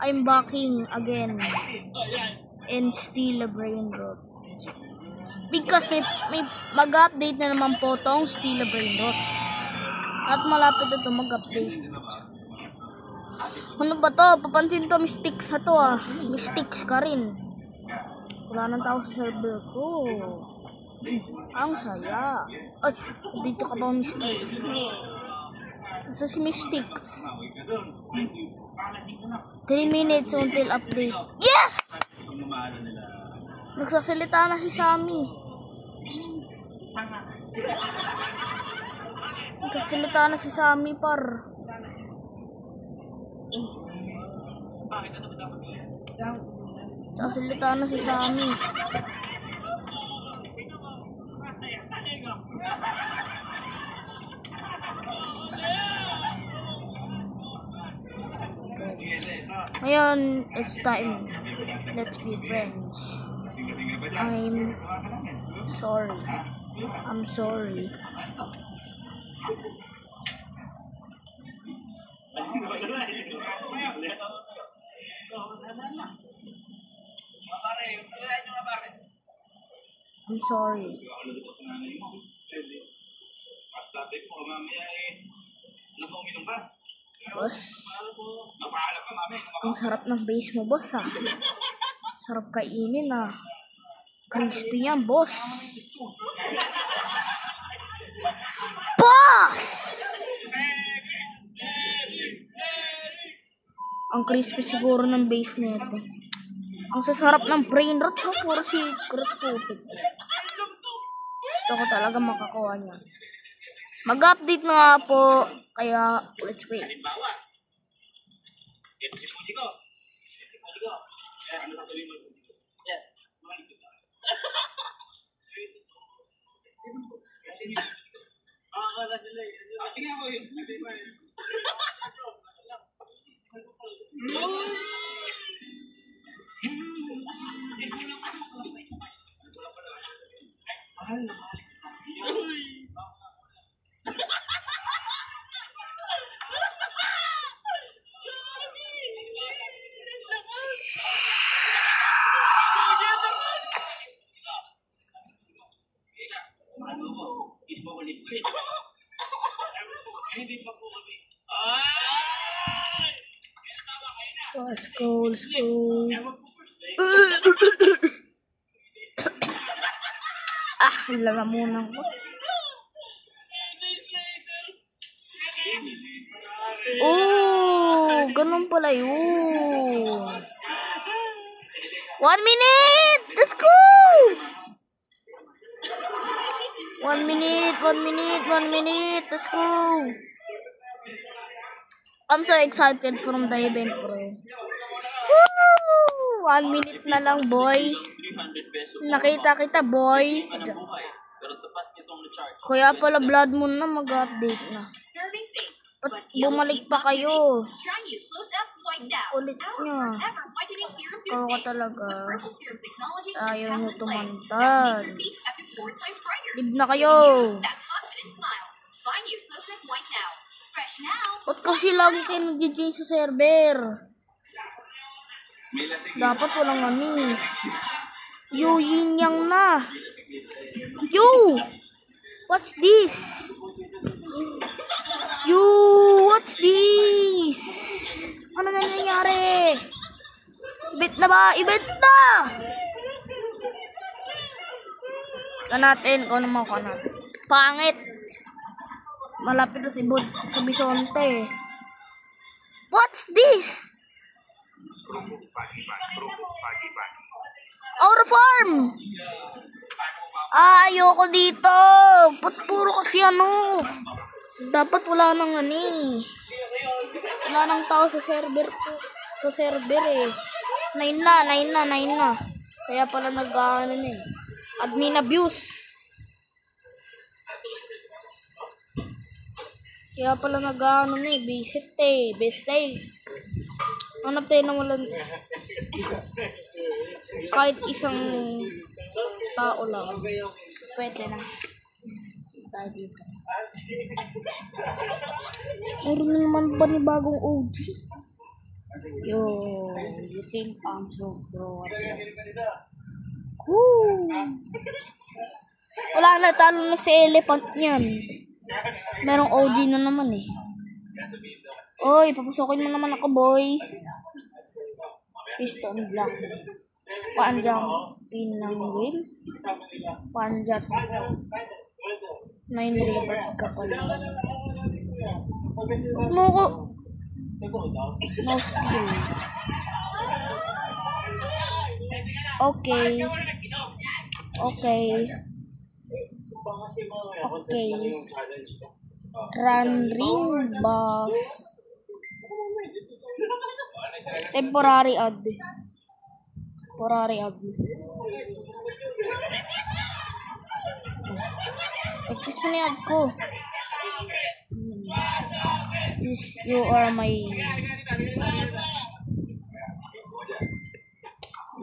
I'm backing again and steal a brain rot. Because may mag-update na naman po tong steal a brain rot. At malapit na ito mag-update. Ano ba to? Papansin to, mistakes na to ah. Mistakes ka rin. Wala nang tao sa server ko. Ang saya. Ay, dito ka ba mistakes? Sa si mistakes. 3 minutes until update. Yes! Nagsasalita na si Sammy. Nagsasalita na si Sammy par. Nagsasalita na si Sammy. Ngayon, it's time. Let's be friends. I'm sorry. I'm sorry. I'm sorry. Boss, ang sarap ng base mo, boss ah. Sarap kainin ah. Crispy yan, boss. Boss! Ang crispy siguro ng base nito. Ang sasarap ng brain rot, so puro secret putik. Gusto ko talaga makakuha niya. Mag-update na nga po, kaya let's wait. Let's go, let's go. Lalamunan ko. Oh, ganun pala yun. 1 minute! Let's go! 1 minute, 1 minute, 1 minute. Let's go! I'm so excited from the event, bro. Woo! 1 minute na lang, boy. Nakita kita, boy. Kaya pala Blood Moon na mag-update na. Ba't bumalik pa kayo? Ulit nyo. Ikaw ka talaga. Ayaw nyo tumantad. Live na kayo. Ba't kasi lagi kayo nag-change sa server? Dapat walang ani. Yo, yin yang na. Yo! What's this? Yo, what's this? Ano na nangyari? Ibit na ba? Ibit na! Natin, kung ano mo ka natin. Pangit! Malapit na si boss sa Bisonte. What's this? Our farm! Ayoko dito! Ba't puro kasi ano? Dapat wala nang ani. Wala nang tao sa server ko. Sa server eh. 9 na. Kaya pala nag-ano na eh. Admin abuse. Kaya pala nag-ano na eh. Visit eh. Visit. Hanap tayo na walang kahit isang tao lang. Pwede na. Tayo dito. Meron na naman ba ni bagong OG? Yo, you think I'm so broad? Woo! Wala na, talo na si Elephant niyan. Merong OG na naman eh. Oy, papusokin mo naman ako, boy. Piston block. Panjang pinanggil. Panjat. 9 ribbon ka pala. Huwag mo ko. No skill. Okay. Okay. Okay. Run ring boss. Temporary add. Temporary add. Practice mo na add ko. You are my...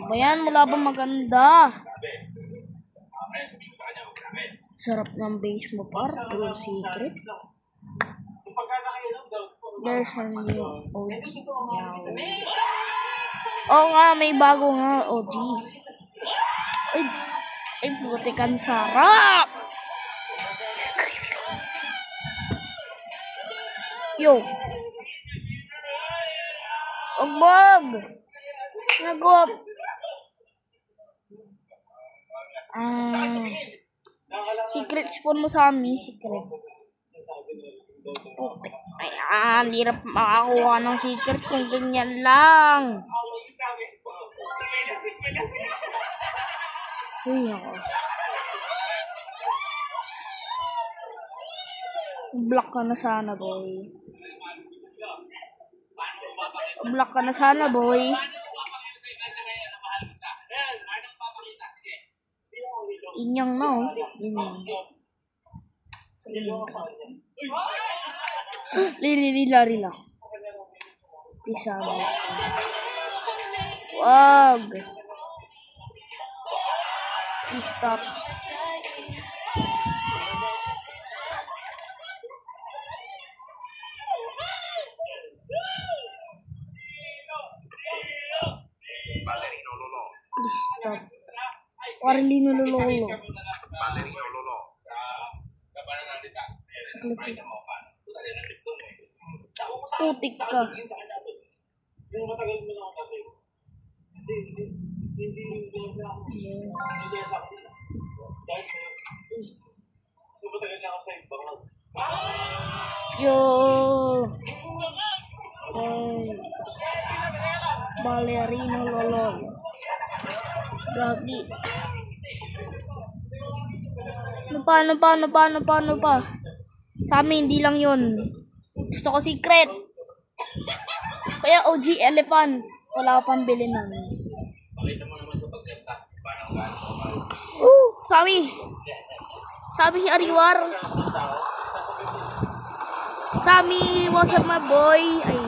Bayan, mula ba maganda? Sarap ng base mo par. True secret. There's a new OG. Oo nga, may bago nga OG. Ay, putikan sarap. Yo. Ogbog. Nagop. Secret spawn mo sa amin, secret. Okay. Ayan, hirap makakuha ng secret kung ganyan lang. Uy, ako. Block ka na sana, boy. Block ka na sana, boy. Inyang na, oh. Inyang. Lila. Bisa mo. Wag. Stop. Stop. Warlino lolo. Putik ka. Yo. Ballerino lolo. Gagi. Paano pa? Sa amin, hindi lang yun. Gusto ko secret. Kaya OG elephant. Wala pang bilhin nun. Pakita mo naman sa pagkanta. Sabi si Ariwar. Sami, what's up my boy? Ay.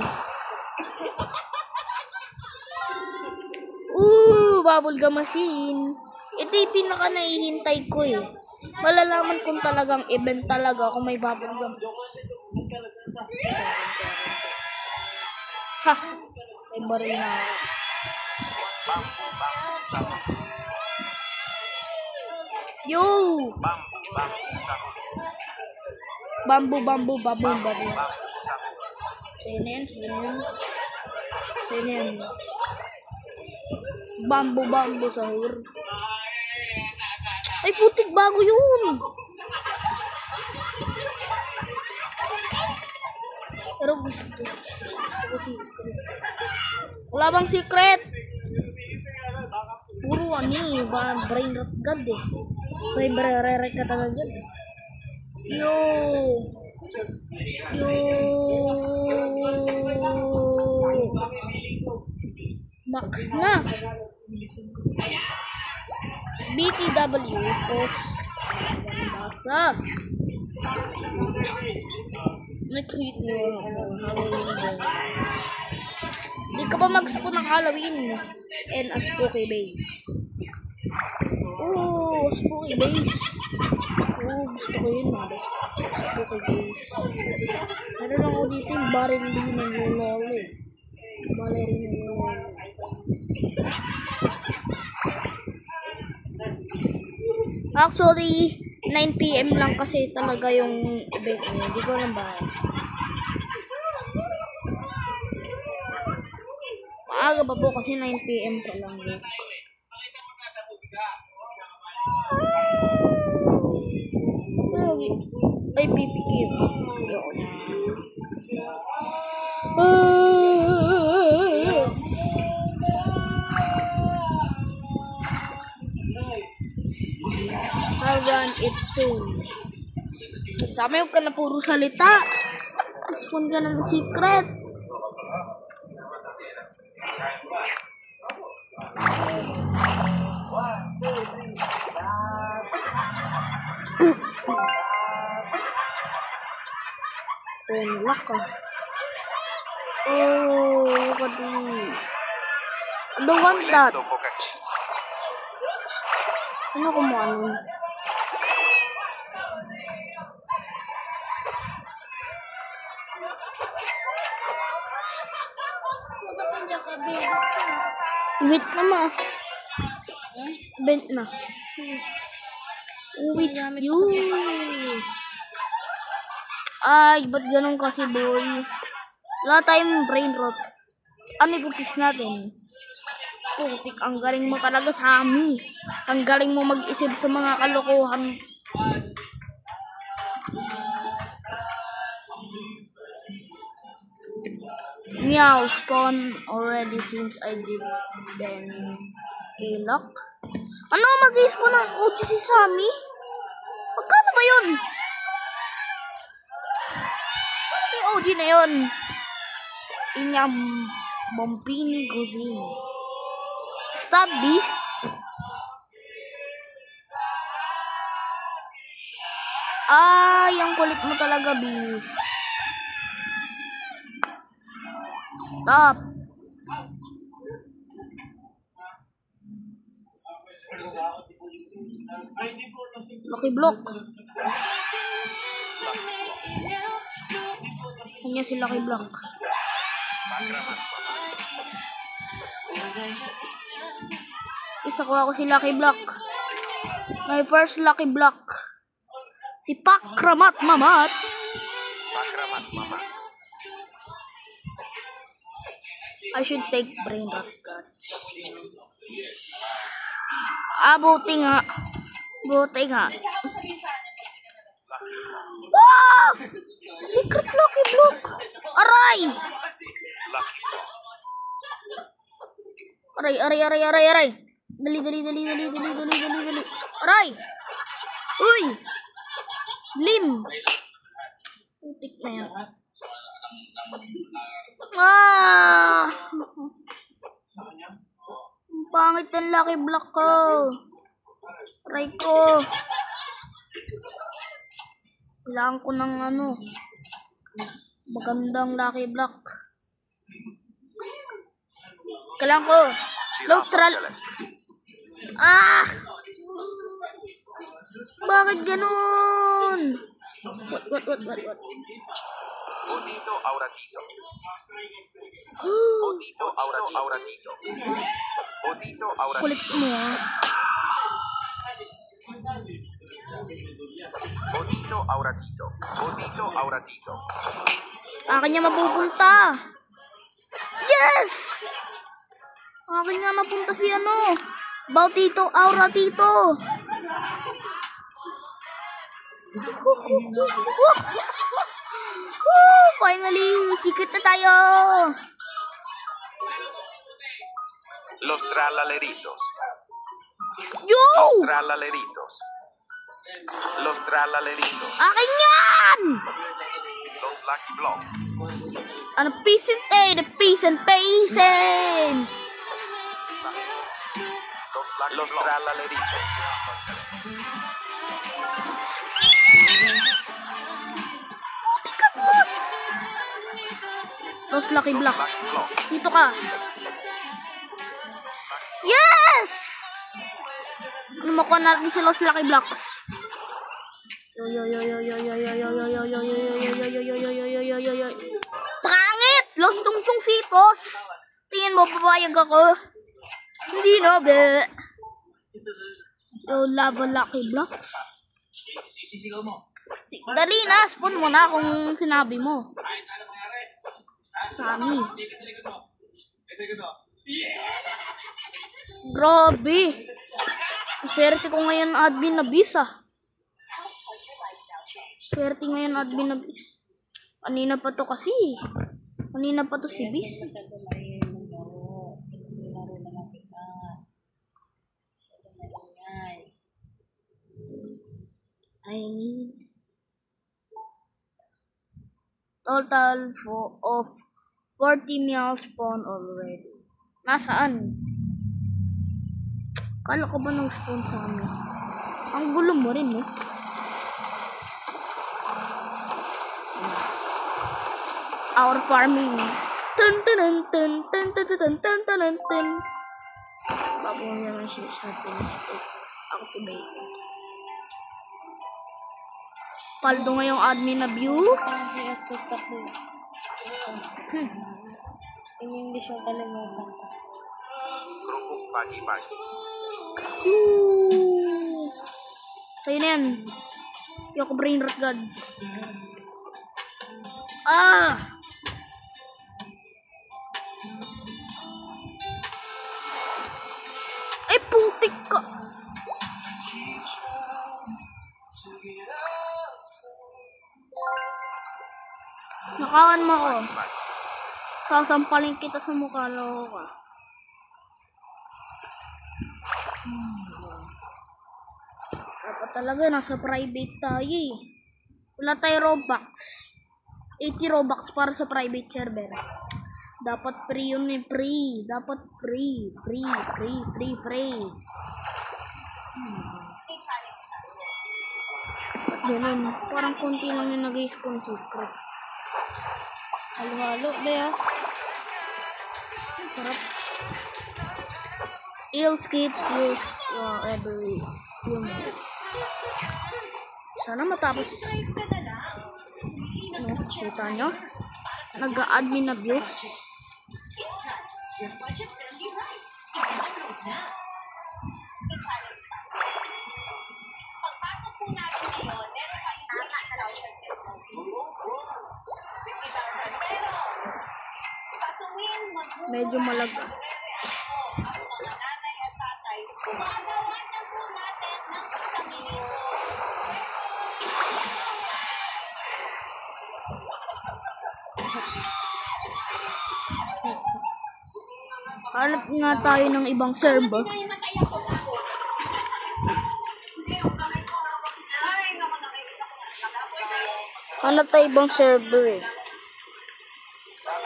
Bubblegum machine. Ito yung pinaka naihintay ko eh. Malalaman kung talagang event talaga kung may bubblegum. Ha! May baril na. Yo! Bamboo. Sinin. Bamboo sahur. Ay putik, bago yun. Pero gusto ko secret. Wala bang secret? Puro ani, brain rot god eh. Brain rere ka talaga dyan eh. Yo. Max na. BTW post. Basa. Nag-create mo Halloween. Di ka ba mag-spawn ng Halloween? And a spooky base. Spooky base. Gusto ko yun spooky base. Meron ako dito yung baril din ng lolo eh. Ballerina. Actually, 9 PM lang kasi talaga yung event niya. Hindi ko alam ba. Maaga pa po kasi 9 PM pa lang. Ay, PPK. I'll run it soon. Sabi yung ka na puro salita. Respond ka ng secret. Lock ka. Oh, look at this. I don't want that. Ano kumuha? Wait na ma. Bent na. Wait, use. Ay, ba't ganun kasi boy? Wala tayong brain rot. Ano i-focus natin? Putik, ang galing mo talaga sa amin. Ang galing mo mag-isip sa mga kalokohan. Meow, spawn already since I did then lock. Ano mag-spawn ng OG si Sammy? Magkano ba yun? Yung OG na yun. Inyam Bombini Guzin. Stop this. Yung kulit mo talaga, bis. Stop. Lucky block. Kanya si Lucky block. Isa ko ako si Lucky block. My first Lucky block. Si Pakramat Mamat. Pakramat Mamat. I should take brain rot guts. Buti nga. Buti nga. Wow! Secret Lucky block. Aray! Aray. Dali. Aray! Uy! Lim! Putik na yan. Ang pangit ng Lucky block ko. Aray ko. Kailangan ko ng magandang Lucky block. Kailangan ko. Lostral. Bakit ganun? What? Odito Auratito. Odito Auratito. Odito Auratito. Kulit mo Odito Auratito. Odito Auratito. Akin niya mapupunta. Yes! Akin nga napunta si Bautito Auratito. Finally, secret na tayo. Los tralaleritos. Yo! Los tralaleritos. Los tralaleritos. Akin yan! Los Lucky Blocks. Peace and patience. Los tralaleritos. Los Lucky Blocks. Dito ka. Yes! Makuha natin si Los Lucky Blocks. Pangit! Los Los Tungtung Sitos. Tingin mo, papayag ako. Hindi na, be. Yo, Lava Lucky Blocks. Sisigaw mo. Dali na, spawn mo na kung sinabi mo. Sami. Grabe. Swerte ko ngayon admin na bisa. Swerte ngayon admin na bis. Kanina pa to kasi. Kanina pa to si bis. I need total of 40 meals spawn already. Nasaan? Kala ko ba nang spawn sa amin? Ang gulo mo rin, eh. Our farming. Tun tun tun tun tun tun tun tun tun. Bago mo naman siya sa activate. Paldo ngayong admin abuse. In English yung kalimutan. Grupo pagi-pagi. Sa'yo na yan. Yoko brain rot gods. Ah! Ay, putik ka. Nakawan mo ako. Sasampalin kita sa mukha, loko ka. Dapat talaga, nasa private tayo eh. Wala tayo Robux. 80 Robux para sa private server. Dapat free yun eh, free. Dapat free. Free. Ganun. Parang konti lang yung nag-spawn secret. Halo-halo, Bea. Sarap. You'll skip use every few minutes. Sana matapos. Ano, kita nyo? Nag-admin abuse. Medyo malaga. Hanap nga tayo ng ibang server. Hanap tayo ibang server eh.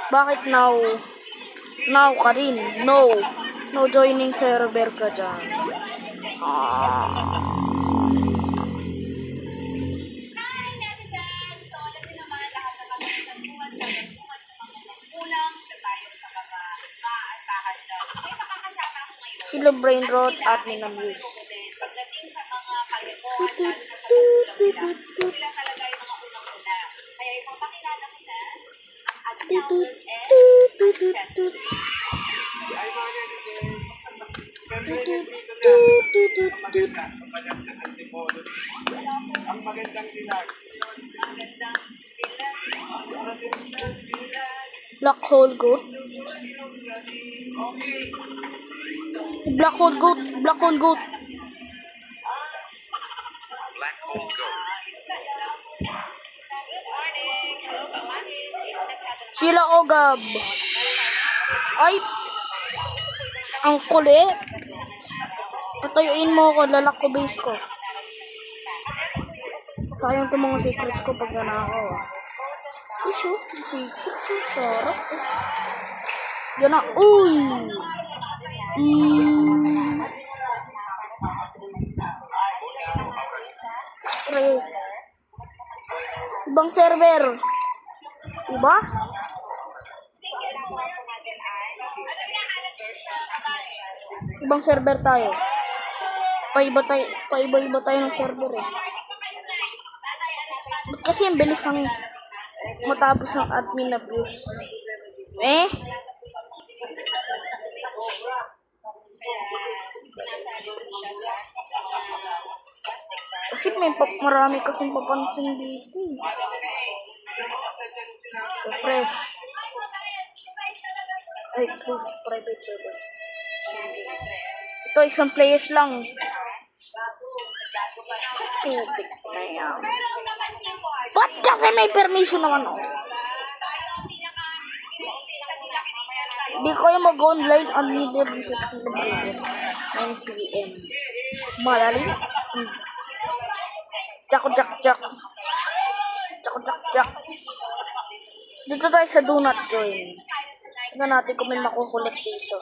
Bakit now? Now ka rin. No joining server ka dyan. Sila brain rot at minamuse. Pagdating sa mga kalimutan, sila talaga yung mga unang-una. Kaya ipapakilala ko na ang announcers Ang magandang dilag. Black hole goat. Black hole goat. Black hole goat. Sila Ogab. Ay! Ang kulit. Patayuin mo ako, lalak ko base ko. Sayang itong mga secrets ko pag nanakaw. Isyo, secrets, sarap. Yan na, uy! Ibang server. Diba? Ibang server tayo. Paiba tayo ng server eh. Ba't kasi ang bilis ang matapos ng admin abuse? Eh? Kasi marami kasing papansin dito. Fresh. Ay, close private server. Ito, isang players lang. Putik na yan. Ba't kasi may permission naman ako? Hindi kayo mag-online unlimited sa 9 PM. Madali? Jak. Dito tayo sa do not join. Tignan natin kung may makukulit dito.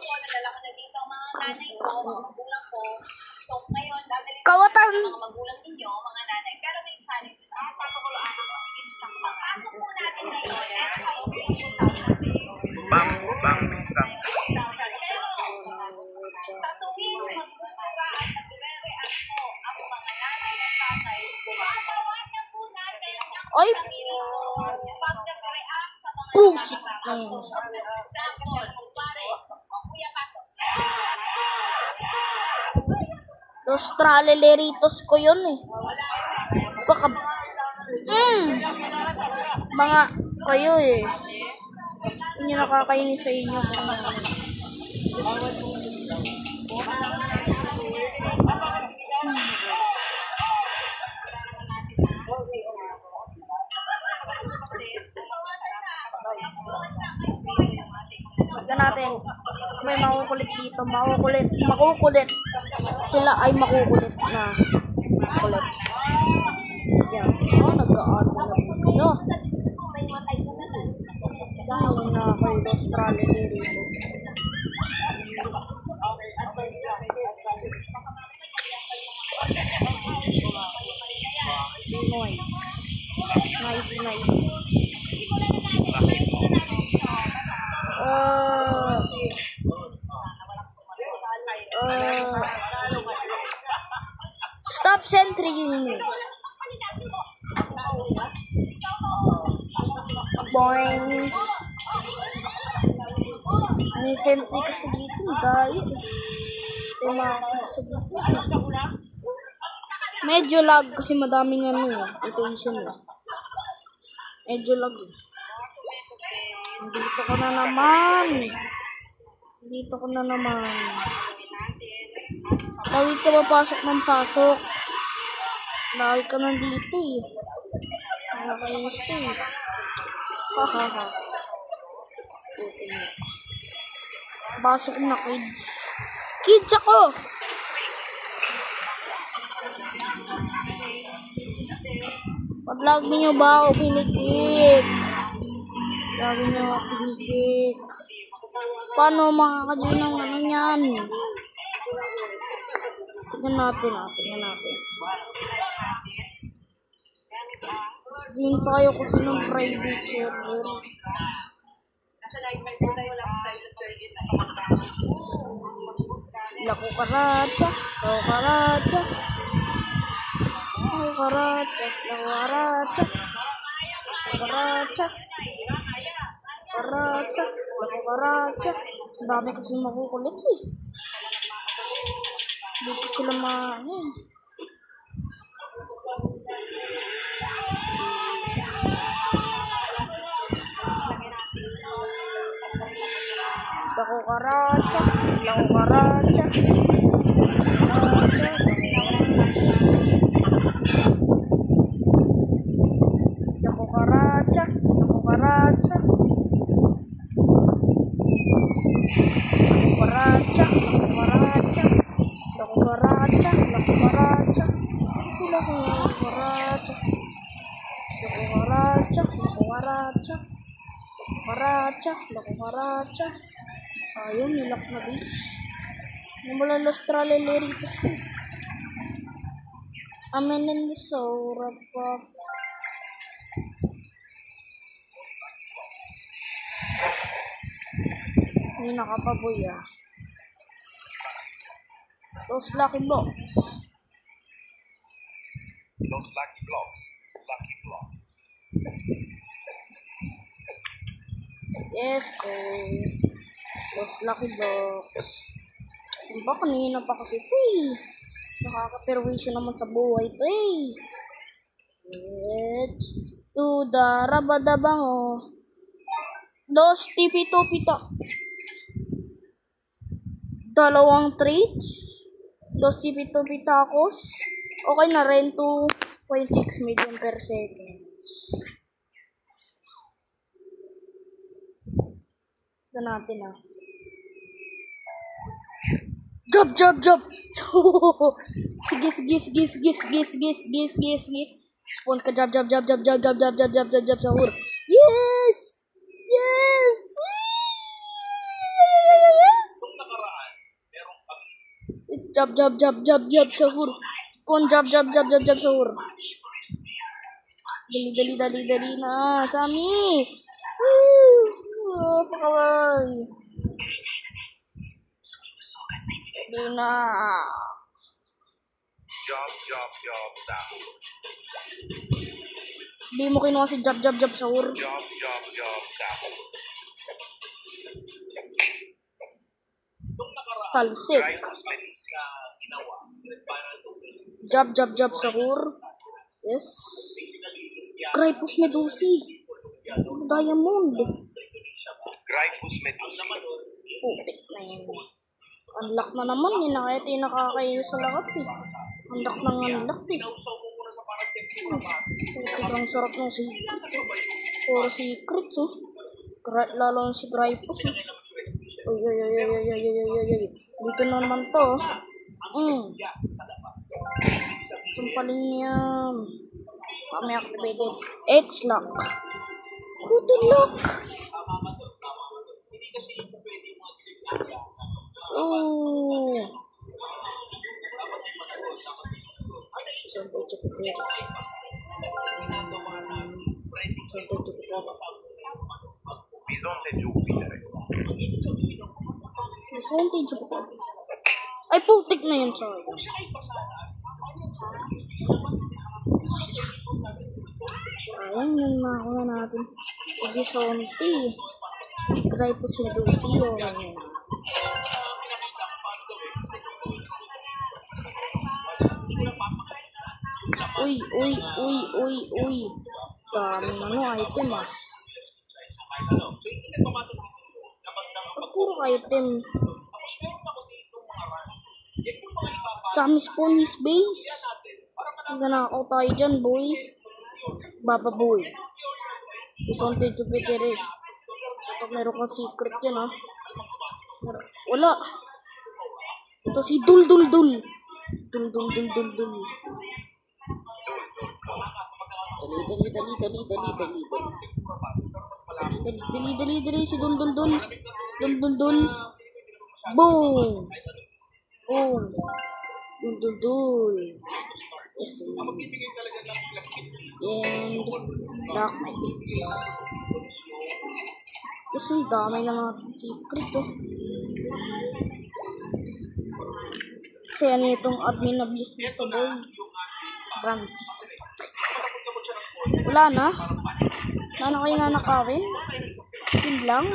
Kawatan! Mga magulang ninyo, mga nanay, pero may challenge. Pasok po natin Bang isang. sa tuwing magbubuka at nagre-react po ang mga nanay at tatay, babawasan po natin ang Ay! sarili mo pag nag-react sa mga Pusit! example, kumpare, kuya pasok. Los traleleritos ko yun eh. Baka... Mga kayo eh. Hindi nakakainis sa inyo. Tignan natin. May makukulit dito. Makukulit. Sila ay makukulit na. Makukulit. Yan. Oh, nag-a-ano na sila. Dahil na kayo Australia dito. Nice. Stop sentrying me. Boing. May sentry kasi dito, guys. Medyo lag kasi madaming ano eh. Attention eh. Medyo lag eh. Dito ko na naman. Lagi ka papasok ng pasok. Lagi ka nandito eh. Nakakainis ko eh. Hahaha. Pasok na kids. Kids ako! Pag-log niyo ba ako pinikik? Lagi niyo ako pinikik. Paano makakadyo ng ano yan? Tignan natin. Din tayo kasi ng private server. Laku karacha. Ang dami kasi makukulit eh. Dito sila Laku karacha. Sayang, nilak na din. Namula los traleleritos ko. Amen in the soul, pa. Hindi nakapaboy ah. Los lucky blocks. Yes, go. Los Lucky Blocks. Diba kanina pa kasi ito eh. Nakaka-perwisyo naman sa buhay ito eh. Let's do the rabadabango. Dos tipito pita. Dalawang treats. Dos tipito pitacos. Okay na rin 2.6 million per second. Ito natin ah. Job. Sige. Spawn ka job. Sahur. Yes. Nung nakaraan, meron kami It's job. Sahur. Spawn job. Sahur. Dali na. Sami. Pakaway. Dali na. Job, sahur. Di mo kinuha si job. Sahur. Job, sahur. nung nakaraan. Talsik. Ginawa. Sinagparan nung Job. Sahur. Yes. basically, lumpia. Crypus Medusi. Diamond. Sa Indonesia ba? Gryphus Ang medusi. naman nun, Putik na yun. Unlock na naman yun. Kaya ito yung nakakainis sa lahat eh. Unlock eh. sinausaw mo muna sa parang tempura ba? Putik ang sarap ng secret. Puro secrets oh. Lalo na si Grypus eh. Uy. Dito na naman to. Yeah, sa labas. Sumpalin niya. Kami activated. X-lock. Putin lock. Tama ka to. Hindi kasi pwede yung mga ginagaya. Oh. Dapat may managot. Ang naisip ko, Jupiter. ito ay basa. Ginagawa natin. Pwede kayo masabi Bisonte Jupiter. ang ibig sabihin ng Bisonte Jupiter. Ay, putik na yun. Sorry. siya ay basa na. Ayan, yun nakuha natin. Si Bisonte. Grypus Medusi. O, ayan. Pinakita ko paano gawin kasi kung gawin hindi ko na papakain. Uy. Dami item ah. So, hindi nagpapatuloy dito. Labas na ang Puro item. Tapos meron ako dito mga run. Yan yung mga ipapakain Sa amin spawn his base. natin. Para Nanakaw tayo dyan, boy. Baba, boy. Bisonte Jupiter eh. Ito meron kang secret yan ah. Wala. Ito si Dul. Dul. Dali si Dul. Dul. Boom. Dul. Yes. magbibigay talaga ng flexibility. And lock my base. Yes, ang dami na mga secret oh. Kasi ano itong admin na beast nito boy. Brand. Wala na kayo nanakawin? Yun lang.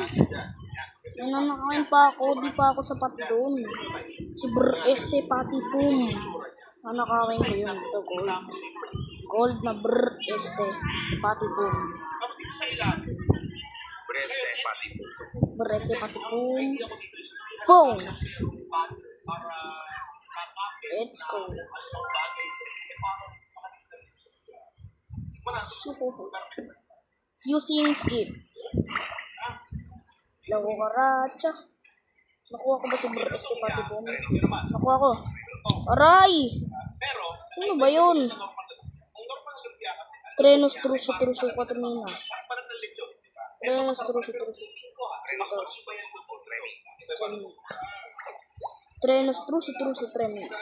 Nanakawin pa ako. Di pa ako sapat doon. Si Este Pati Boom. Nanakawin ko yun. Ito gold na Este Pati Boom. Tapos dito sa ilalim, Breste pati. Este Pati Boom. hindi ako dito is Boom. para kakapit Let's go. anong bagay. Parang Fusing skip. Lago karacha. Nakuha ko ba si Este Pati Boom? Nakuha ko. Aray! pero, Sino ba yun? ang normal na lumpia kasi, Trenos Truso Quatermina. parang ng lechon, di ba? Trenos Truso. Tingin ko ha, mas mag-iba yan luto. Iba luto. Trenos Truso Tremina.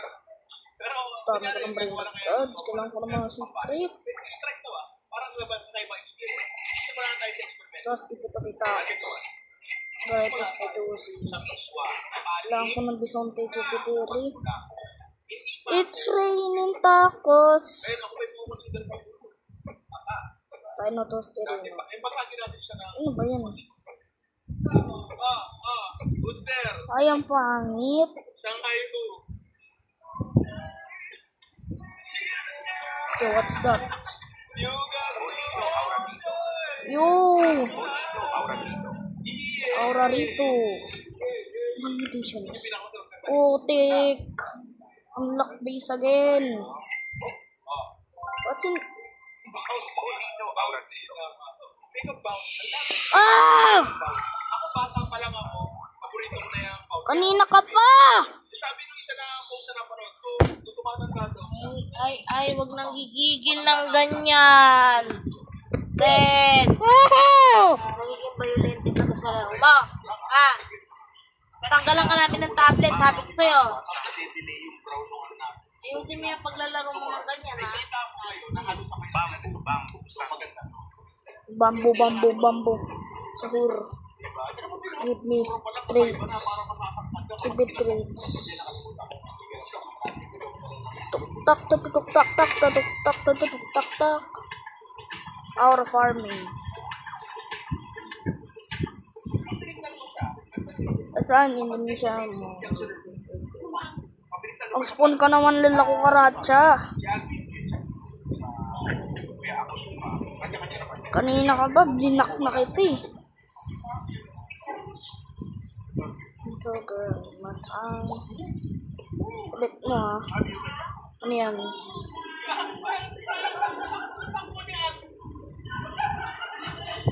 Pero, Tama ka ng brain cards. Kailangan ko ng mga secret. strike to ah. Parang naiba experience. Simulan na tayo sa experiment. Tapos kita. Ito, Grypus Medusi. sa miswa, Kailangan ko ng Bisonte Jupiter. hindi It's raining tacos. ayun ako may consider pa Rhinotosterino. pasagin natin siya ng Ano ba yan? Booster. Ay, ang pangit. Shanghai Hu. Okay, what's that? Yuga. Yo! Bonito Aura Dito. Aura Rito. Mga editions. Pinakamasarap na. Putik. Unlock base again. What's in... Bonito Aura Dito. Think about Ah! Ako bata pa lang ako. Paborito ko na yung powder. Kanina ka pa! Sabi nung isa na post na napanood ko, nung tumatanda daw siya. Ay, wag nang gigigil ng ganyan. Ren! Woohoo! Magiging violente ka sa laro mo. Ah! Tanggalan ka namin ng tablet, sabi ko sa'yo. Tapos nade-delay yung brown nung ano natin. Ayusin mo yung paglalaro mo ng ganyan, ha? Nakita ko ngayon na ano sa may Bamboo, bamboo, so sang. maganda. Bambo. Sahur. Diba? Give me traits. Give me traits. Tuk-tak. Our farming. Saan Indonesia mo? Ang spawn ka naman lalako karacha. Si Alvin yun siya. Kaya ako suma. Kanya-kanya naman. Kanina ka ba? Blinak na kita eh. Ito girl. Matang. Ulit mo ha. Ano yan?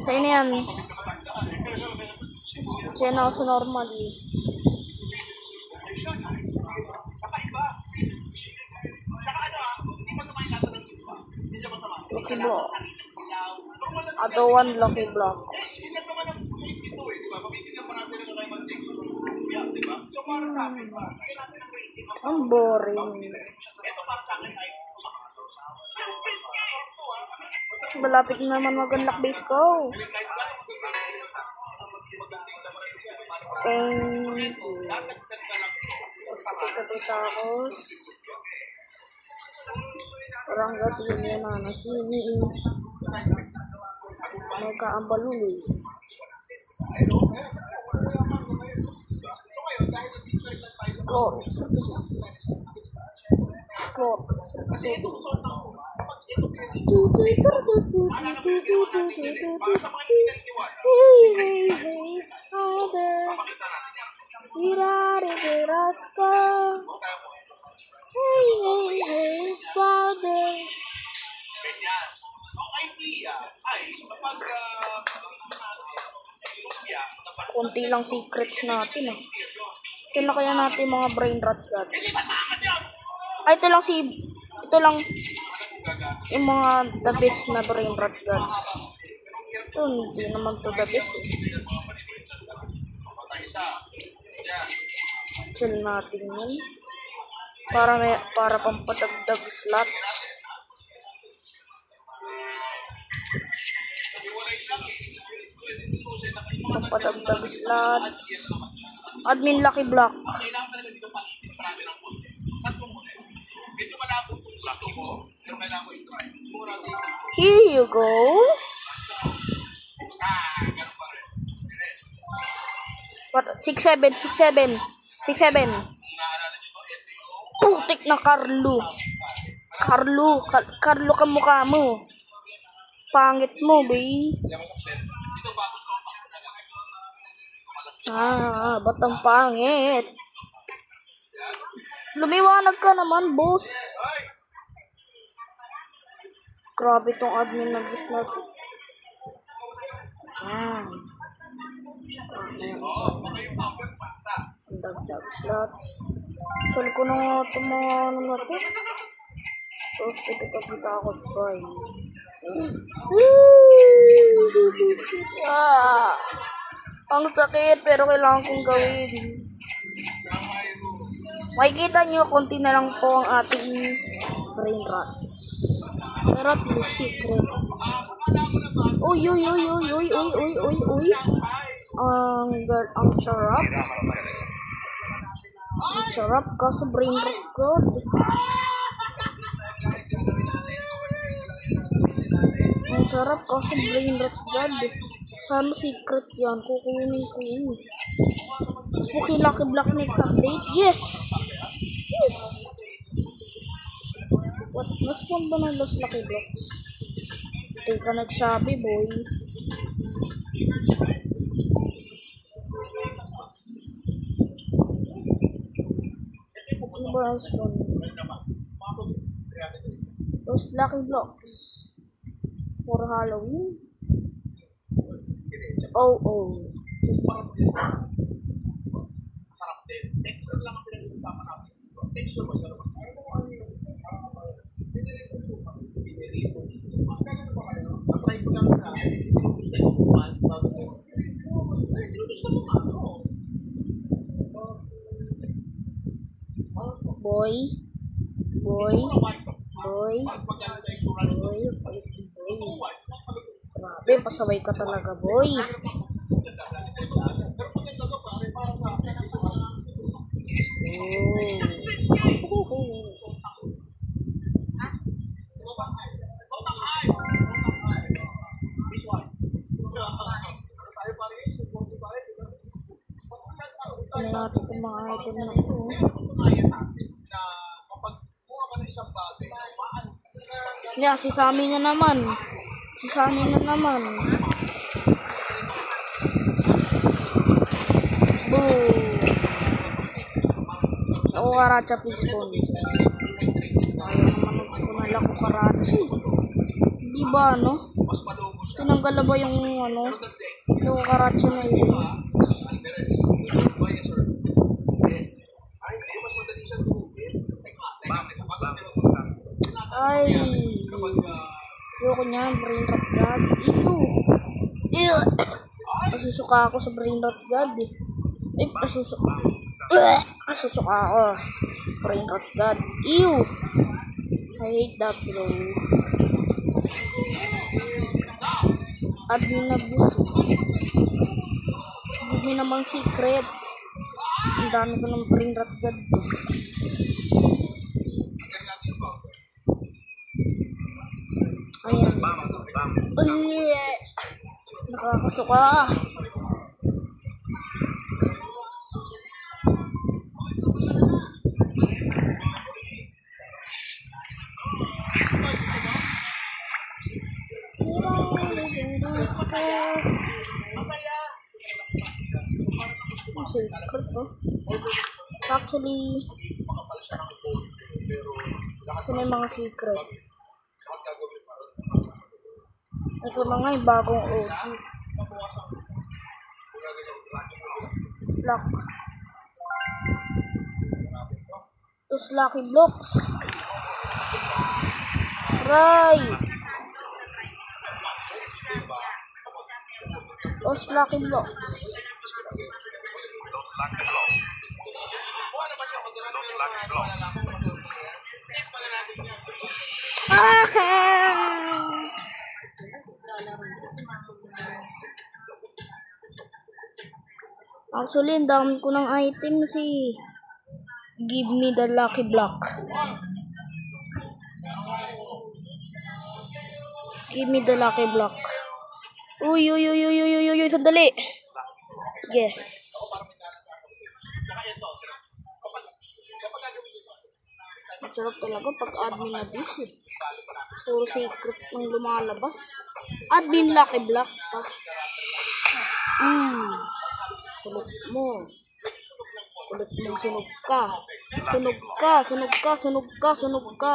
Sa'yo na yan. Sa'yo na ako sa normal eh. Kakaiba. Tsaka ano hindi masama yung nasa ng juice pa. Hindi siya masama. Lucky block. Other one lucky block. Hindi naman ang ito eh, di ba? Mabibigyan pa natin na kayo mag-take di ba? So para sa akin ba, bigyan natin ng rating ang Ang boring. ito para sa akin ay Malapit na naman mag-unlock base ko. kahit gano'ng magandang Thank you. dadagdag ka lang Tapos, orang gatin yan na nasini. Magkaambaluli. Floor. kasi itong song na kapag ito pinag-iwan para sa mga hindi naniniwala Hey, father. papakita natin yan Irariraska. o kaya mo Hey, father. ganyan ang idea ay kapag lumpia Konti lang secrets natin ah. Sino kaya natin mga brain rot gods? Ay, ito lang yung mga the best na brain rot gods. Ito, hindi naman to the best eh. Chill natin yun. Para pampatagdag slots. Pampatagdag slots. Admin lucky block. kailangan talaga dito palitin marami ng konti tatlong muna medyo malabo itong gusto ko pero kailangan ko i-try mura dito Here you go. ganun pa rin yes What? 6-7. naalala nyo ba ito yung Putik na Carlo. Carlo ka mukha mo. Pangit mo, bay. dito bago ko Ba't ang pangit? Lumiwanag ka naman, boss. Grabe tong admin na boss natin. baka yung power pasa Ang dagdag slots. Sal ko na nga itong mga ano natin. Tapos kita ako try. Ang sakit pero kailangan kong gawin. Makikita nyo, konti na lang po ang ating brain rots. Pero at least secret. Uy. Ang sarap. Ang sarap kaso brain rot god. Ang sarap kaso brain rot god. Sana secret yan. Kukunin ko yun. Okay, Lucky Block next update. Yes! Yes! What? Naspawn ba ng Lost Lucky Block? Hindi ka nagsabi, boy. Ano ba naspawn? Lost Lucky Blocks. For Halloween? Oh. Masarap din. Texture lang ang pinag-uusapan natin. Texture mo, sarap. Piniritong suka. Magkano ba kayo? Matry ko lang sa suman. Tinutos na mo nga, no? Boy. Grabe, pasaway ka talaga, boy. Ano natin itong mga item na ito? Yeah, si Sammy na naman. Boom. Ako Karacha, please po. Ayaw naman nagsipo na lang ko Karacha. Di ba, no? Tinanggal na ba yung, yung Karacha na yun? Ay, ayoko niyan, brain rot god. Ew. Masusuka ako sa brain rot god eh. Ay, masusuka ako. Brain rot god. Ew. I hate that, bro. Admin abuse. Give me namang secret. Ang dami ko ng brain rot god. Ayan. Nakakasuka. Secret to. Actually, kasi may mga secret. Ito na nga yung bagong OG. Lock. Those Lucky Blocks. Right. Those Lucky Blocks. Actually, ang dami ko ng item si Give me the Lucky Block. Give me the Lucky Block. Uy, sandali. Yes. Masarap talaga pag admin na busy. Puro secret ng lumalabas. Admin Lucky Block pa. Kulot mo, sunog ka.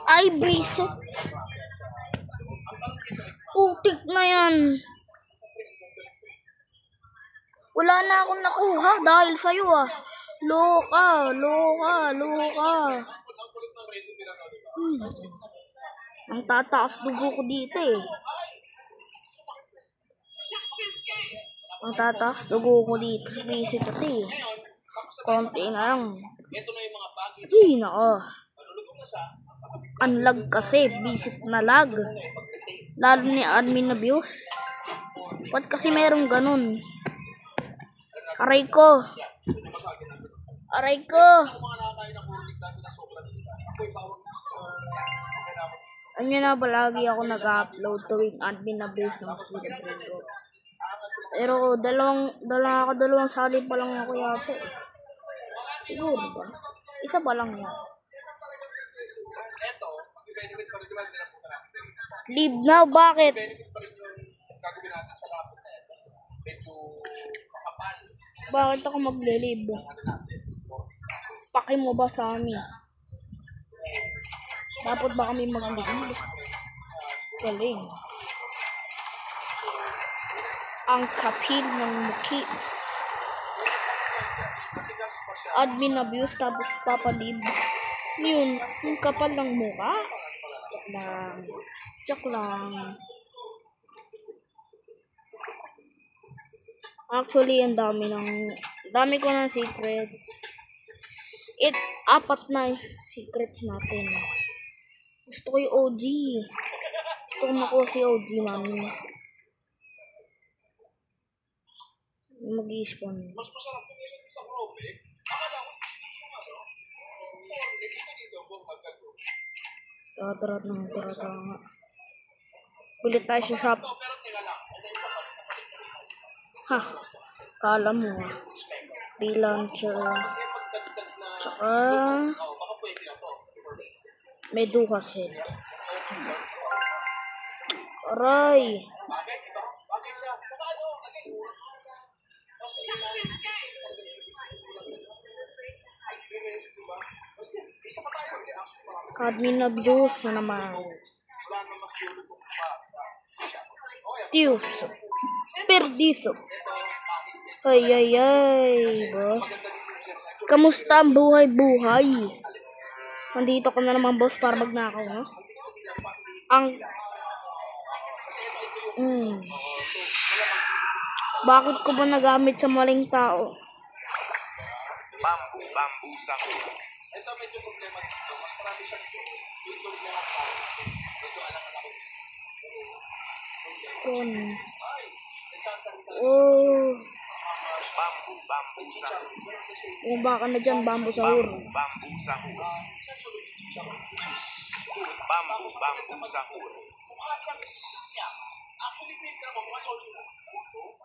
Ay, brise. Putik na yan. Wala na akong nakuha dahil sa'yo ah. Loka. Ang tataas dugo ko dito eh. Ang tataas dugo ko dito sa visit ito eh. Konti na lang. Ay, nako. Unlag kasi, visit na lag. Lalo ni admin abuse. Ba't kasi merong ganun? Aray ko. Ano na palagi ako nag-upload tuwing admin na base ng Student Bro. Pero dalawang sali pa lang ako yata. Siguro ba? Isa pa lang yan. Eto, benefit pa rin diba nila natin. Leave now, bakit? Benefit pa rin yung gagawin natin sa laptop na yan. Medyo makapal. Bakit ako magle-leave? Paki mo ba sa amin? Dapat ba kami mag-leave? Galing. Ang kapil ng muki. Admin abuse tapos papalib. Yun, yung kapal ng mukha. Joke lang. Actually, ang dami ko ng secrets. Apat na secrets natin. Gusto ko yung OG. Gusto ko makuha si OG namin. Mag-i-spawn. Mas masarap kung meron sa Chrome eh. Akala ko, nakita dito kung magkagro. Tara nga. Ulit tayo sa shop. Pero teka lang. Ha, kala mo. Freelancer. Tsaka Baka pwede na to. may duha sila. Aray. Bakit? Iba? Bakit siya? Saka ano? Isa pa tayo. Admin abuse na naman. Wala nang magsulog kung pa sa Tiuso. Perdiso. Ay, boss. Kamusta ang buhay-buhay? Nandito ka na naman, boss, para magnakaw, no? Bakit ko ba nagamit sa maling tao? Bambu sahur. Ito medyo problema dito. Mas marami siyang yung problema pa. Medyo alang-alang ako. Oh. Bambu sahur. Kung baka na dyan, bambu sahur. Bambu sahur. Bambu sahur.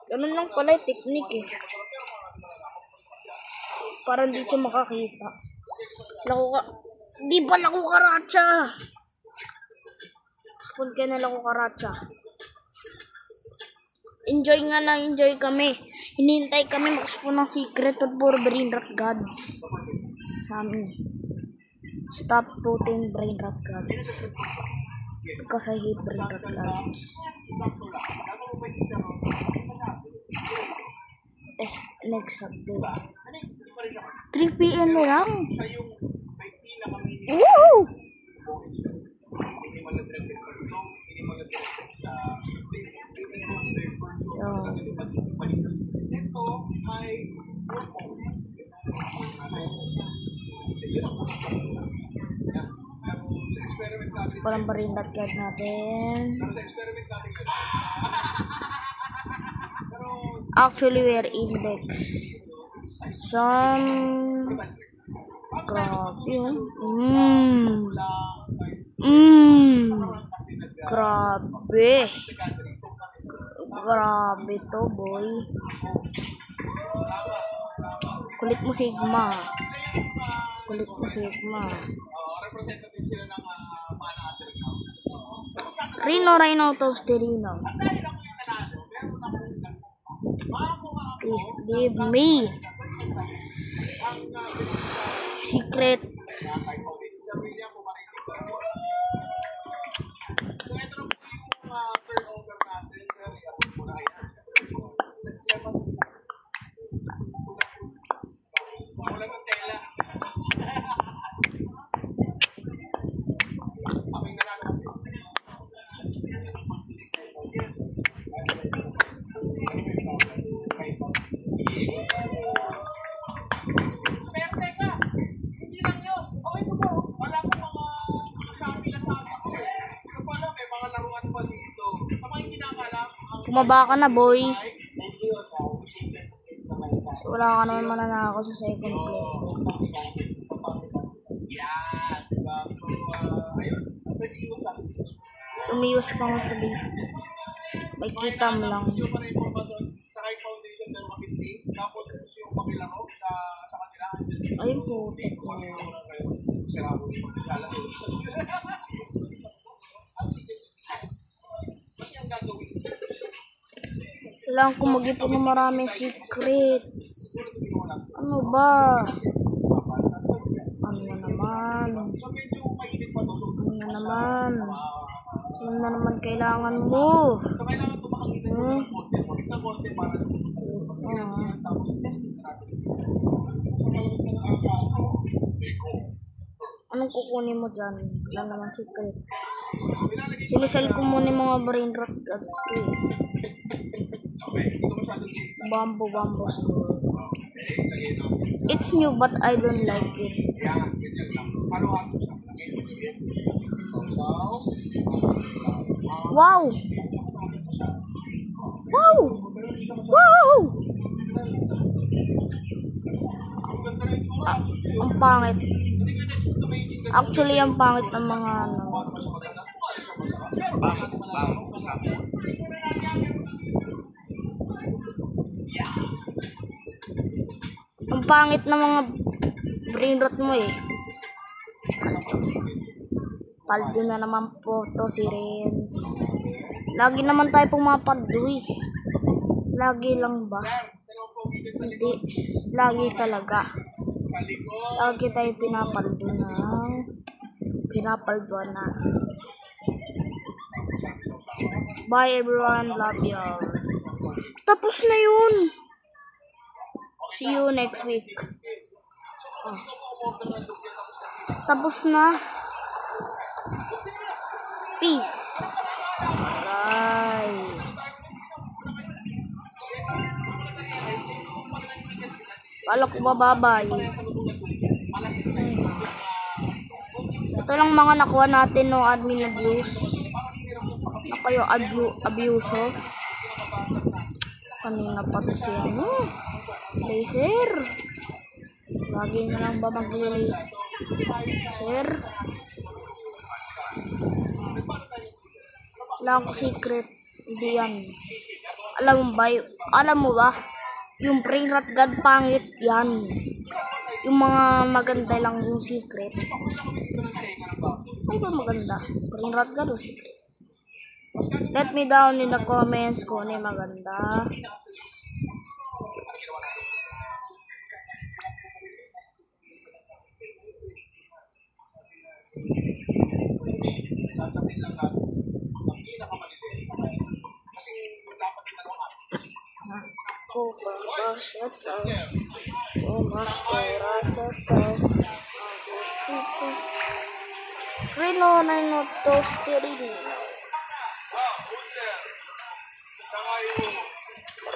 Ganun lang pala yung technique eh. Para hindi siya makakita. Di ba lako karatsa? Spawn ka na lako karatsa. Enjoy nga lang, enjoy kami. Hinihintay kami mag-spawn ng secret at for brain rot gods. Sa amin. Stop putting brain rot gods. Because I hate brain rot gods. Next update. 3 PM na lang. Woo! Minimal na traffic sa tulong, minimal na traffic sa ito ay sa experiment natin. Parang brain rot god natin. Pero sa experiment natin yun. Actually, we are index. Some grabe yun. Grabe. Grabe to, boy. Kulit mo, Sigma. Kulit mo, Sigma. Representative sila ng mana natin. Rhino Toasterino. Please give me secret. So ito na po yung turnover natin. Wala ng tela. Aming nanalo kasi. Pero teka, hindi lang yun. Okay po po. Wala po mga Shopee na sama ko. Ito pala, may mga laruan pa dito. Sa mga hindi nakalam, Tumaba ka na, boy. Wala ka naman mananako sa second play. yan, diba? So, ayun. Pwede iwan sa akin. Umiwas ka nga sa base. May kita mo lang. Gusto pa rin information sa Kai Foundation pero kapitli. Tapos gusto yung makilaro sa kanila. Ay, putik mo. Sira mo yung maglalaro. Kasi ang gagawin. Kailangan ko mag-ipon ng maraming secrets. Ano ba? Ano na naman? So medyo mainit pa to. Ano na naman? Ano na naman kailangan mo? So kailangan tumakakita mo ng content. Mabit na content para tapos testing natin. Anong kukunin mo dyan? Wala naman secret. Sinisell ko muna yung mga brain rot gods ko eh. Bamboo siguro. It's new but I don't like it. Wow! Wow! Wow! Ang pangit. Actually, ang pangit ng mga ano. Bambu sahur. Ang pangit ng mga brain rot mo eh. Paldo na naman po to si Renz. Lagi naman tayo pumapaldo eh. Lagi lang ba? Hindi. Lagi talaga. Lagi tayo pinapaldo na. Pinapaldo na. Bye everyone. Love you all. Tapos na yun. See you next week. Oh. Tapos na. Peace. Bye. Kala ko bababay. Ito lang mga nakuha natin no admin abuse. Na kayo abuso. Kanina pa to siya. Laser. Lagi na lang ba mag-laser? Wala akong secret. Hindi yan. Alam mo ba? Yung brain rot god pangit yan. Yung mga maganda lang yung secret. Ano ba maganda? Brain rot god o secret? Let me down in the comments kung ano yung maganda. Ako babasat Rino na inotosterin.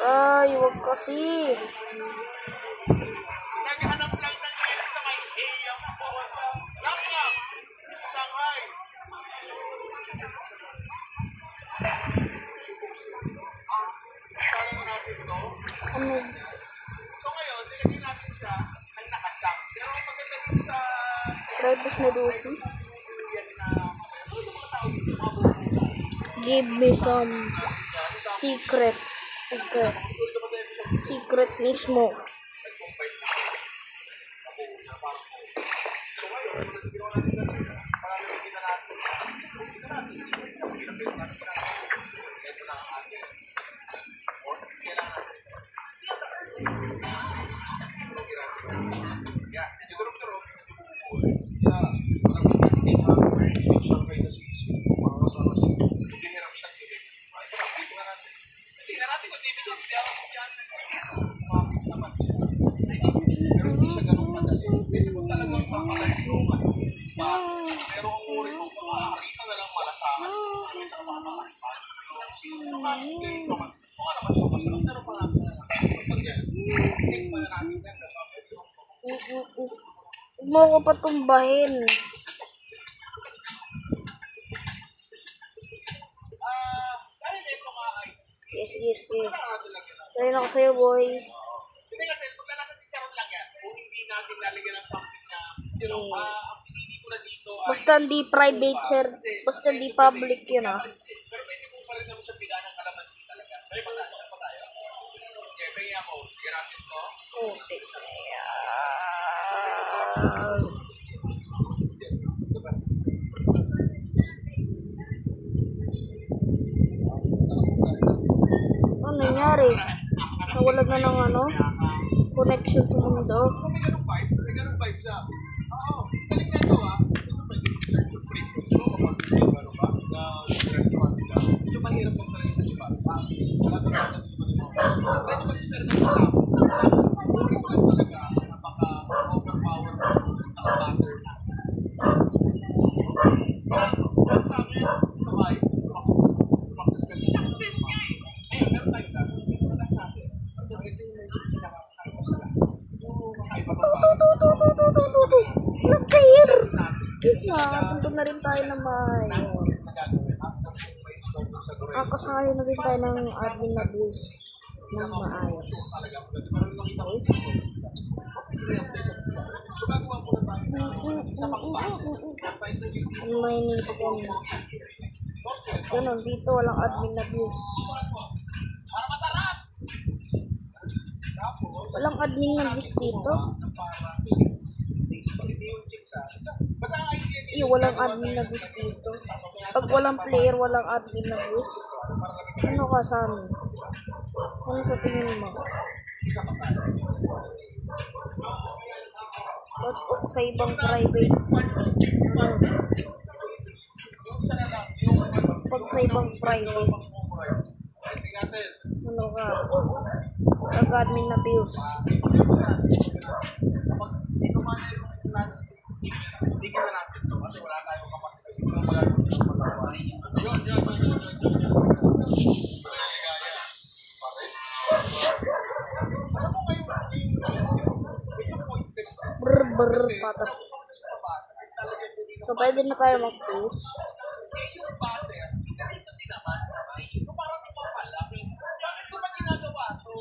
Ay, wag kasi. Naghanap lang ng iris sa may AM po. Laptop! Shanghai! Parang natin to. Ano? So ngayon, nilagyan natin siya ng nakachak. Pero ang maganda din sa Rebus Medusa. yan na mga tao dito, mga bubuka. Give me some secrets. Secret mismo. Pero ang uri mo, makakita na lang malasahan. Huwag mo ko patumbahin. Yes. Kaya ako sa'yo, boy. Hindi kasi, pagka nasa chicharon lang yan, kung hindi natin lalagyan ng something na, ang pinili ko na dito ay... Basta hindi private, sir. Basta hindi public yun, ah. Pero pwede mo pa rin naman siya bigyan ng kalamansi talaga. Pero pa tayo. Okay, pwede ako. Bigyan natin to. Okay. Ano nangyari? Nawalan na ng ano? Connection sa mundo. May ganung vibe siya. Oo. Galing na ito ah. Ito pwede i-search yung free food. Pero kapag may ano ba, na restaurant nila, medyo mahirap kung talaga sa iba. Wala ka ba natin yung mga restaurant. Pwede mag-experiment sa lang. Boring mo lang talaga. Napaka-overpower mo. Naka-butter na. Pero sa akin, ito ay success niya eh. Ayun, meron tayo lang. Ito sa akin. Ito yung may kinakakaiba sa lahat. Yung kakaiba pa Ilang player? Isa, punto na rin tayo na may... Kasali na rin tayo ng admin na bus ng maayos. Ano may inisip yan? Ganun, dito walang admin na bus. Walang admin na bus dito. Walang admin na bus dito. Pag walang player, walang admin na bus. Ano ka sa amin? Ano sa tingin mo? Ba't sa ibang private? Pag sa ibang private, ano ka? Nag-admin na views. Tingnan natin to kasi wala tayong capacity. Brr, patap. So, pwede na tayo mag-post. Yung butter, ito din naman. So, parang mapapala. Bakit ko ba ginagawa to?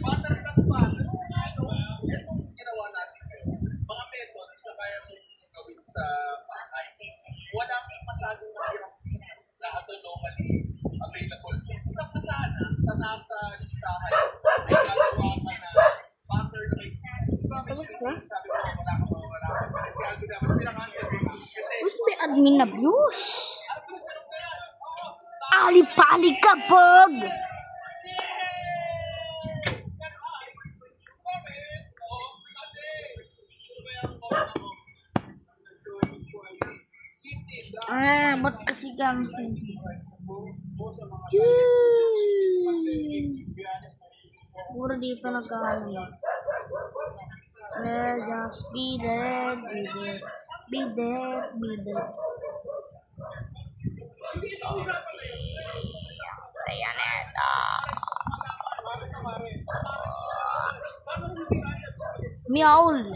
Butter plus butter. Ito ginawa natin ngayon. Mga methods na kaya mo gawin sa bahay. Wala kang masyadong mahirap din. Lahat na locally available. Isang kasana sa nasa listahan ay gagawa ka na butter cake. Tapos na? Sabi ko, wala ka mawawala. Kasi algo naman, pinaka-answer ko. Kasi Tapos may admin na views. Ali-pali ka, pog! Ba't kasi gamitin? Puro dito nagkakaano. Just be there, be there. Be there, be there. Saya neta. Meowl.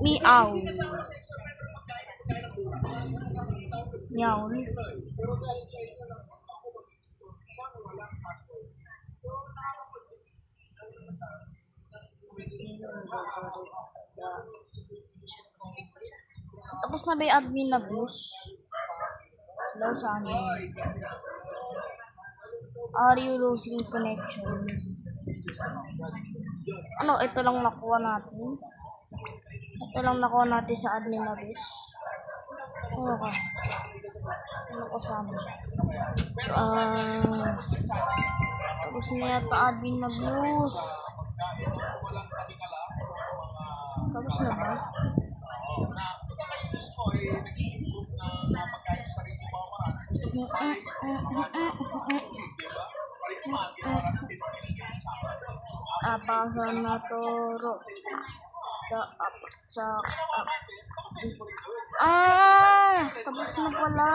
Meow. Meowl. Tapos na ba yung admin na bus? Hello sa amin. Are you losing connection? Ano, ito lang nakuha natin. Ito lang nakuha natin sa admin na bus. Ano ka? Ano ko sa amin? Tapos na yata admin na bus. Tapos na ba? Apahan na toro. Tapos na pala.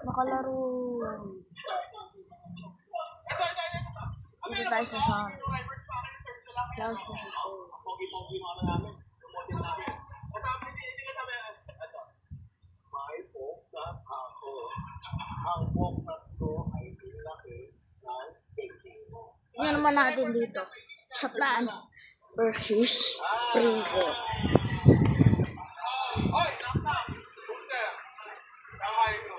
Nakalaro. Dito tayo sa sound. Launch mo sa store. Pogi-pogi mga namin. Model namin. Kasama, hindi kasama yan. Ito. May pork na ako. Ang pork na to ay sinilaki ng baking. Tingnan naman natin dito. sa Plants versus Pringles. Oy, knock. Booster. Kaway ko.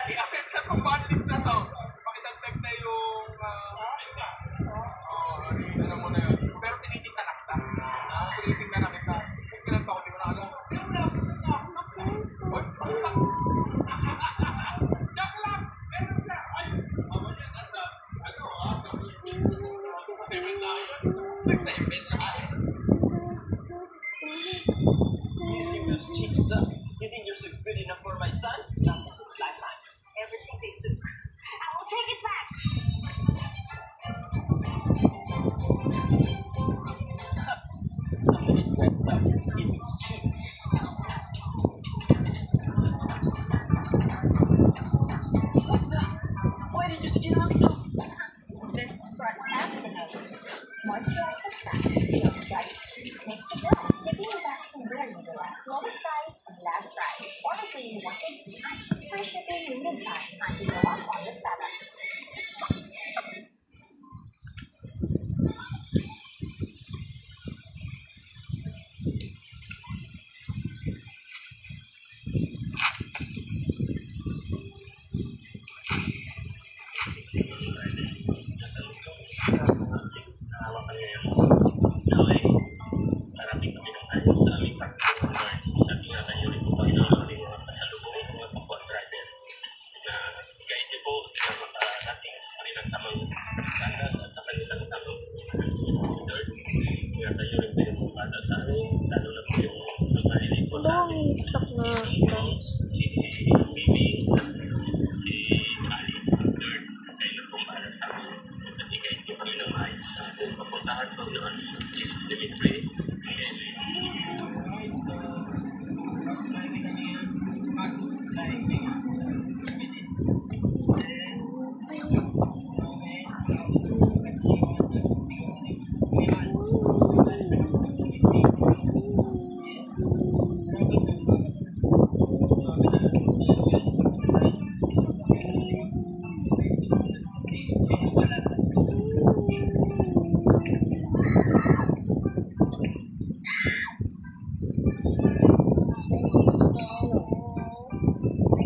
I-update sa itong bandlist na to. Pakidagdag na yung... ano mo na yun. Pero tinitingnan na kita. Tinitingnan na kita. Kung kinanta ko, di ko na alam. Oy, pakita. Joke lang. Meron siya. Ay, You see this cheap stuff? You think you're so good enough for my son? Not in this lifetime. Everything they do. I will take it back. Somebody dressed up as it was cheap. What the? Why did you skin out so? This is for afternoons. Moisturizes fast, feels right. Makes you good. Taking you back to where you belong. Lowest price and last price. Order for you 1.2 times. Free shipping in mid-time. Time to go up on the 7th. Ano ang stock na Plants?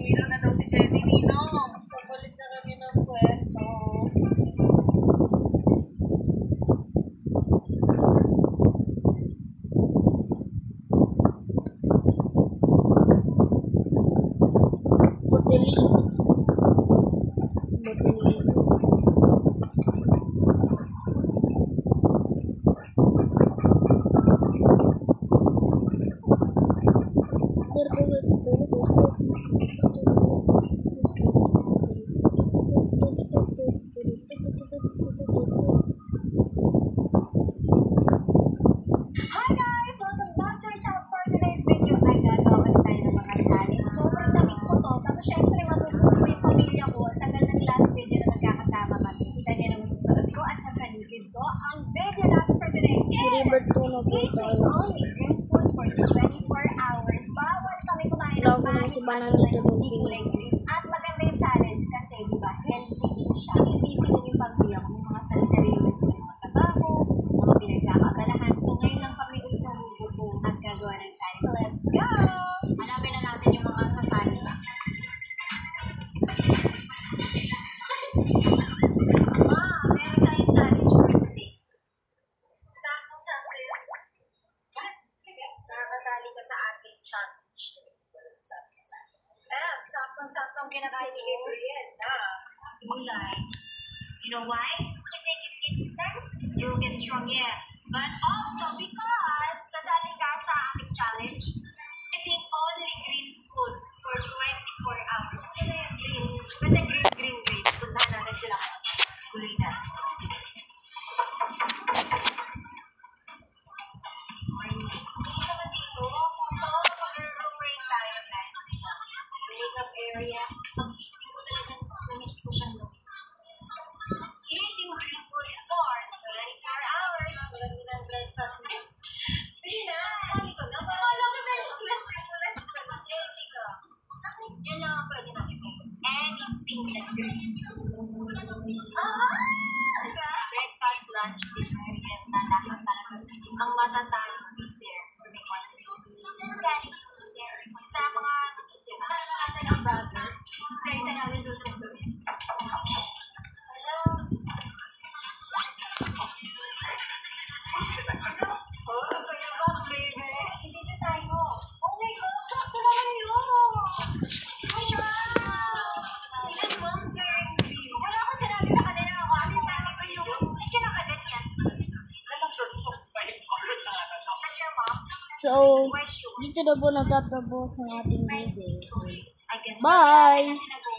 Hilo na daw si Jenny Nino. Papalit na kami ng kwento. Boteli. Hi guys! Welcome back to our channel for today's video. Ay, gagawa na tayo ng mga challenge. Sobrang tamis ko to. Tapos syempre, matutulog yung pamilya ko. Tagal ng last video na nagkakasama kami. Kita niyo naman sa sulat ko at sa paligid ko. Ang video natin for today is River 2 na po eating tayo. only green food for 24 hours. Bawal kami kumain ng Wala ko naman kanin si at Banana wala dito yung ng kulay green. At maganda yung challenge kasi, di ba, healthy din siya. Easy din yung pagbiya ko. May mga sarili ng mga trabaho, mga pinagkakabalahan. So, ngayon lang kami ulit nagugupo at gagawa ng challenge. So, let's go! Hanapin na natin yung mga sasali. Meron tayong challenge for today. Sakto-sakto yun. Nakakasali ka sa ating challenge. Sakto-sakto ang kinakain ni Gabriel. Gulay. You know why? Because I can get strong. You'll get strong, yeah. But also because sasali ka sa ating challenge, eating only green food for 24 hours. Kaya yung green. Kasi green. Puntahan natin sila. Gulay na. Hindi naman dito. So, mag-room rate tayo, guys. Makeup area. Pag-gising ko talaga, na-miss ko siyang gawin. Eating green food for 24 hours. Walang minang breakfast na. Hindi na. Sabi ko na. Pamalo ka tayo sa breakfast. Ready ka. Yan lang ang pwede natin ngayon. Anything. pink and green. Breakfast, lunch, dinner, merienda, lahat talaga. Ang matatalo be there to make one sa mga natitira. Natin ang brother. Sa isa natin susunduin. So, dito na po nagtatapos ang ating video. Bye!